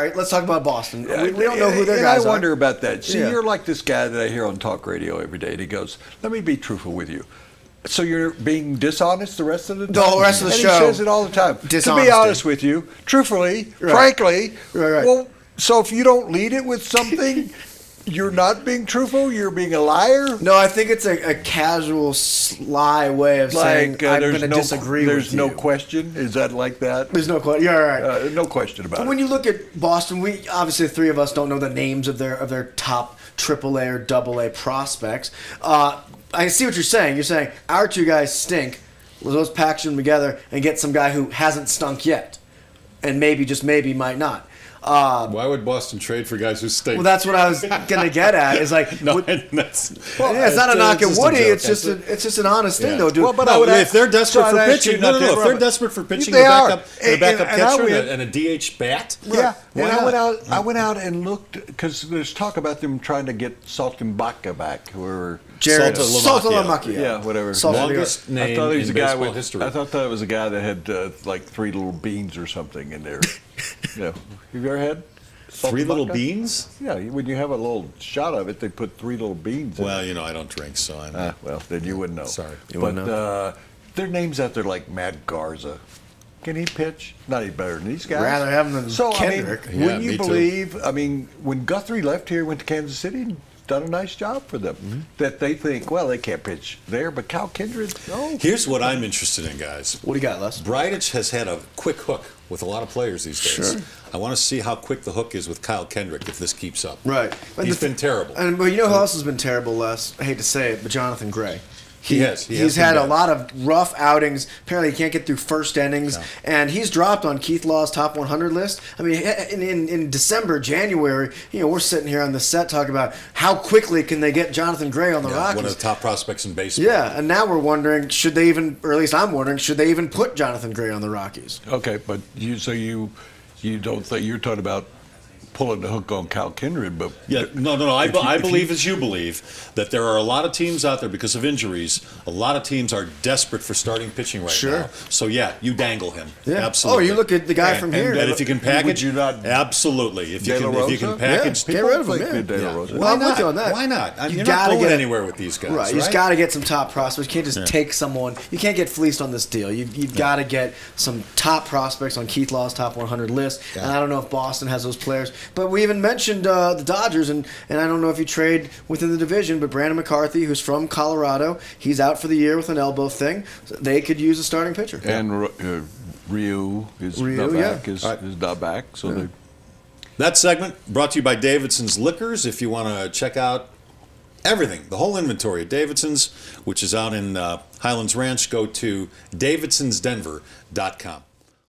right, let's talk about Boston. We don't know who their guys are. I wonder about that. See, you're like this guy that I hear on talk radio every day, and he goes, let me be truthful with you. So you're being dishonest the rest of the time? The rest of the show. And he says it all the time. Dishonesty. To be honest with you, truthfully, frankly, well, so if you don't lead it with something, you're not being truthful, you're being a liar? No, I think it's a casual, sly way of saying, I'm going to disagree with you. There's no question? Is that like that? There's no question. You're right. No question about it. When you look at Boston, we obviously, the three of us don't know the names of their top AAA or AA prospects. I see what you're saying. You're saying our two guys stink. Let's package them together and get some guy who hasn't stunk yet, and maybe, just maybe, might not. Why would Boston trade for guys who stink? Well, that's what I was gonna get at. Is like, no, it's not a knock at Woody. It's just an honest thing, though, dude. Well, but if they're desperate for pitching, if they're desperate for pitching, they are a backup catcher and a DH bat. Yeah, and I went out and looked because there's talk about them trying to get Saltimbaka back, whoever. Saltimbaka. Yeah, whatever. Longest name in baseball history. I thought that was a guy that had like 3 little beans or something in there. Yeah, have you ever had 3 little beans? Yeah, when you have a little shot of it, they put 3 little beans in it. I don't drink, so I'm well, then you wouldn't know. Sorry. But their names out there like Matt Garza. Can he pitch? Not any better than these guys. Rather have him than Kendrick. I mean, wouldn't you believe, when Guthrie left here, went to Kansas City, done a nice job for them, that they think, well, they can't pitch there, but Cal Kindred, no. Here's what I'm interested in, guys. What do you got, Les? Bridich has had a quick hook with a lot of players these days. Sure. I want to see how quick the hook is with Kyle Kendrick if this keeps up. Right. He's been terrible. And you know who else has been terrible, Les? I hate to say it, but Jonathan Gray. He's had a lot of rough outings. Apparently, he can't get through first innings, and he's dropped on Keith Law's top 100 list. I mean, in December, January, we're sitting here on the set talking about how quickly can they get Jonathan Gray on the Rockies. One of the top prospects in baseball. Yeah, and now we're wondering, should they even, or at least I'm wondering, should they even put Jonathan Gray on the Rockies? Okay, but you don't think you're talking about pulling the hook on Cal Kindred, but no. I believe, as you believe, that there are a lot of teams out there because of injuries. A lot of teams are desperate for starting pitching right now. So you dangle him. Yeah, absolutely. Oh, you look at the guy from here. And if you can package, would you not? Absolutely. If you can package, get rid of him. Why not? On that. Why not? You're not going anywhere with these guys. Right. You just got to get some top prospects. You can't just take someone. You can't get fleeced on this deal. You've got to get some top prospects on Keith Law's top 100 list. And I don't know if Boston has those players. But we even mentioned the Dodgers, and I don't know if you trade within the division, but Brandon McCarthy, who's from Colorado, he's out for the year with an elbow thing. So they could use a starting pitcher. And Ryu is not back. So that segment brought to you by Davidson's Liquors. If you want to check out everything, the whole inventory at Davidson's, which is out in Highlands Ranch, go to davidsonsdenver.com.